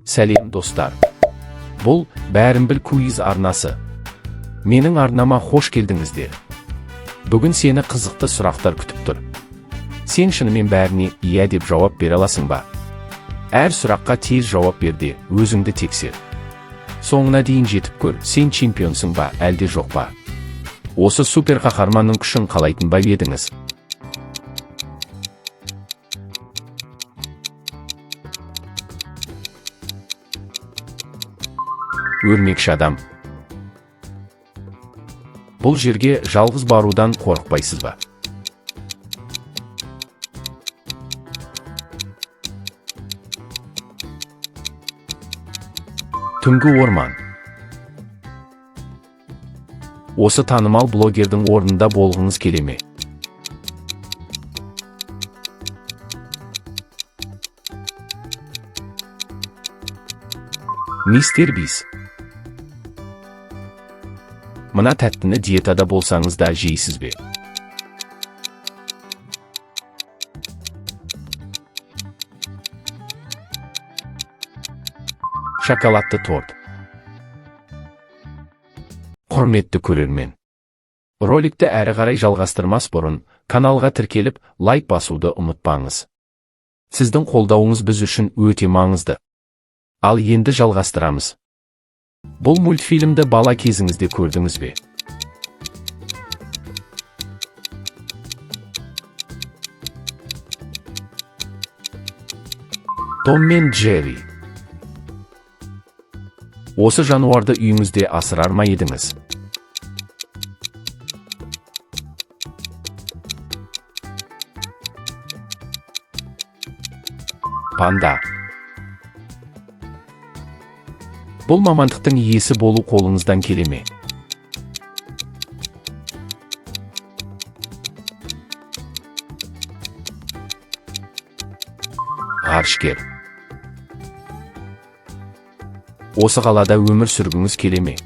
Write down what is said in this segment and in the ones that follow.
Сәлем достар. Бұл бәрін біл куиз арнасы. Менің арнама хош келдіңіздер. Бүгін сені қызықты сұрақтар күтіп тұр. Сен шынымен бәріне иә деп жауап бере аласың ба? Әр сұраққа тез жауап берде, өзіңді тексер. Соңына дейін жетіп көр, сен чемпионсың ба, әлде жоқ па? Осы супер қаһарманның күшін қалайтын ба едіңіз? Өрмекші адам. Бұл жерге жалғыз барудан қорықпайсыз ба? Түнгі орман. Осы танымал блогердің орнында болғыңыз келе ме? Мистер Бист. Мына тәттіні диетада болсаңыз да жейсіз бе? Шоколадты торт. Құрметті көрермен. Роликті әрі қарай жалғастырмас бұрын, каналға тіркеліп, лайк басуды ұмытпаңыз. Сіздің қолдауыңыз біз үшін өте маңызды. Ал енді жалғастырамыз. Бұл мультфильмді бала кезіңізде көрдіңіз бе? Том мен Джерри. Осы жануарды үйіңізде асырар ма едіңіз? Панда. Бұл мамандықтың иесі болу қолыңыздан келе ме? Ғарышкер. Осы қалада өмір сүргіңіз келе ме?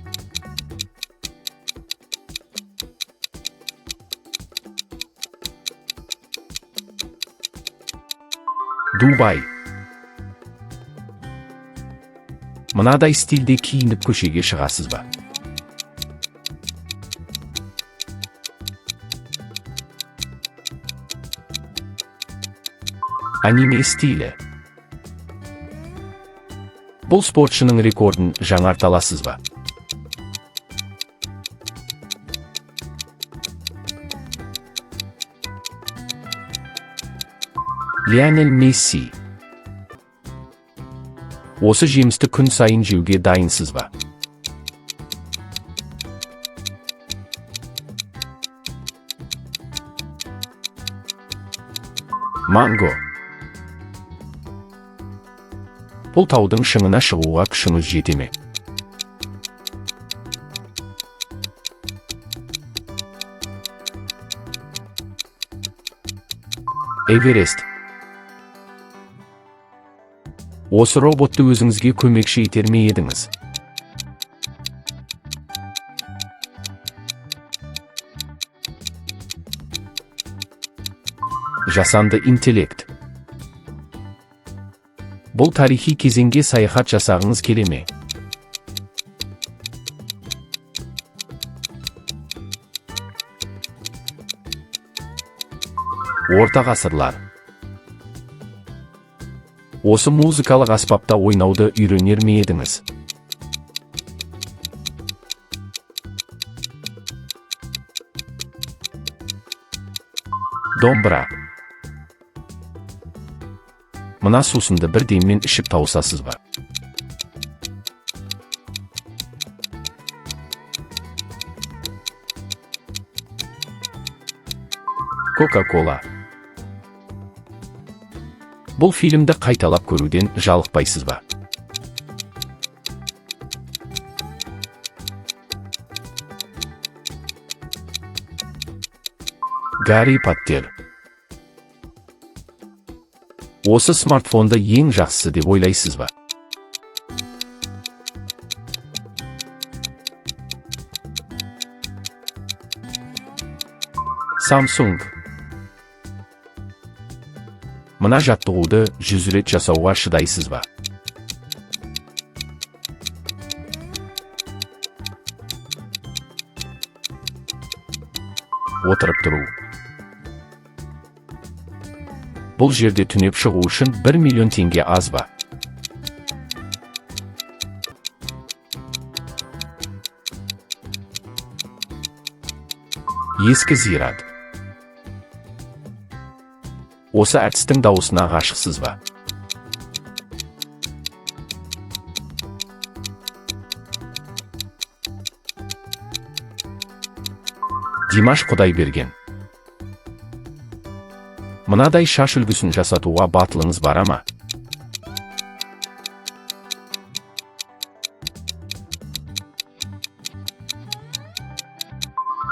Дубай. Мынадай стильде киініп көшеге шығасыз ба? Аниме стилі. Бұл спортшының рекордын жаңарта аласыз ба? Лионель Месси. Осы жемісті күн сайын жеуге дайынсыз ба? Манго. Бұл таудың шыңына шығуға күшіңіз жете ме? Эверест. Осы роботты өзіңізге көмекші етер ме едіңіз? Жасанды интеллект. Бұл тарихи кезеңге саяхат жасағыңыз келе ме? Орта ғасырлар. Осы музыкалық аспапта ойнауды үйренер ме едіңіз? Домбыра. Мына сусынды бір деммен ішіп тауысасыз ба? Кока-кола. Бұл фильмді қайталап көруден жалықпайсыз ба? Гарри Поттер. Осы смартфонды ең жақсысы деп ойлайсыз ба? Samsung. Мына жаттығуды 100 рет жасауға шыдайсыз ба? отырып тұру. Бұл жерде түнеп шығу үшін 1 миллион теңге аз ба? Ескі зират. Осы әртістің дауысына ғашықсыз ба? Димаш Құдайберген. Мынадай шаш үлгісін жасатуға батылыңыз бар ма?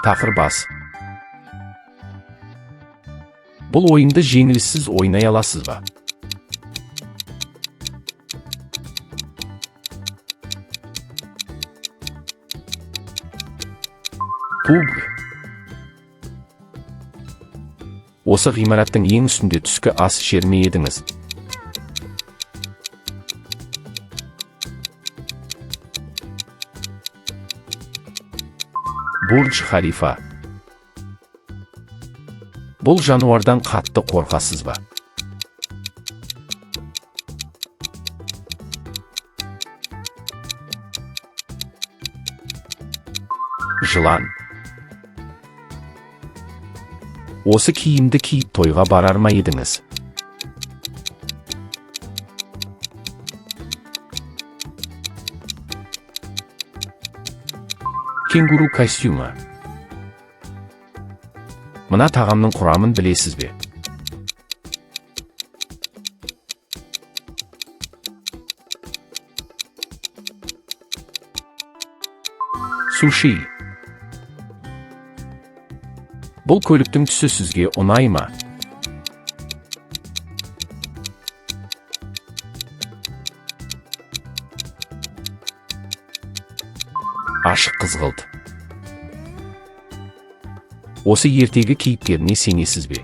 Тақыр бас. Бұл ойынды жеңіліссіз ойнай аласыз ба? Пуг. Осы ғимараттың ең үстінде түскі ас ішер ме едіңіз? Бурдж Халифа. Бұл жануардан қатты қорқасыз ба? Жылан. Осы киімді киіп тойға барар ма едіңіз? Кенгуру костюмі. Мына тағамның құрамын білесіз бе? Суши. Бұл көліктің түсі сізге ұнай ма? Ашық қызғылт. Осы ертегі кейіпкеріне сенесіз бе?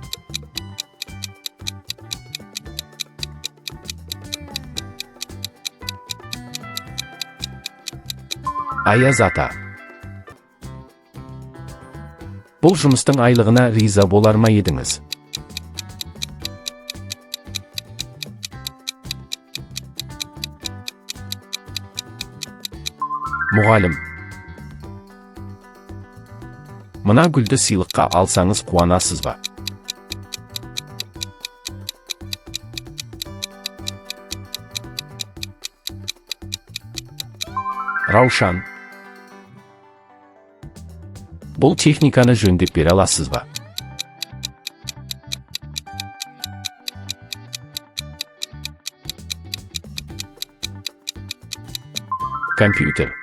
Аяз ата. Бұл жұмыстың айлығына риза болар ма едіңіз? Мұғалім. Мына гүлді сыйлыққа алсаңыз қуанасыз ба? Раушан. Бұл техниканы жөндеп бере аласыз ба? Компьютер.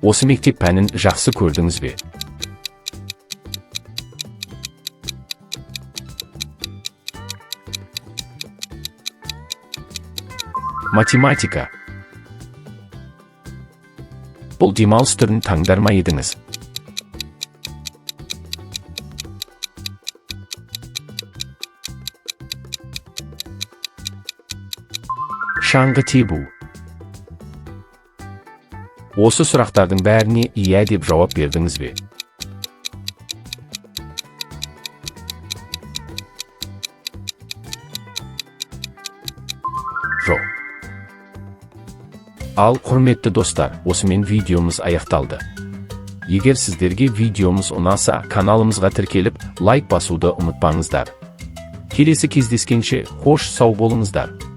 Осы мектеп пәнін жақсы көрдіңіз бе? Математика. Бұл демалыс түрін таңдар ма едіңіз? Шаңғы тебу. Осы сұрақтардың бәріне иә деп жауап бердіңіз бе? Жоқ. Ал, құрметті достар, осымен видеомыз аяқталды. Егер сіздерге видеомыз ұнаса, каналымызға тіркеліп, лайк басуды ұмытпаңыздар. Келесі кездескенше, қош сау болыңыздар.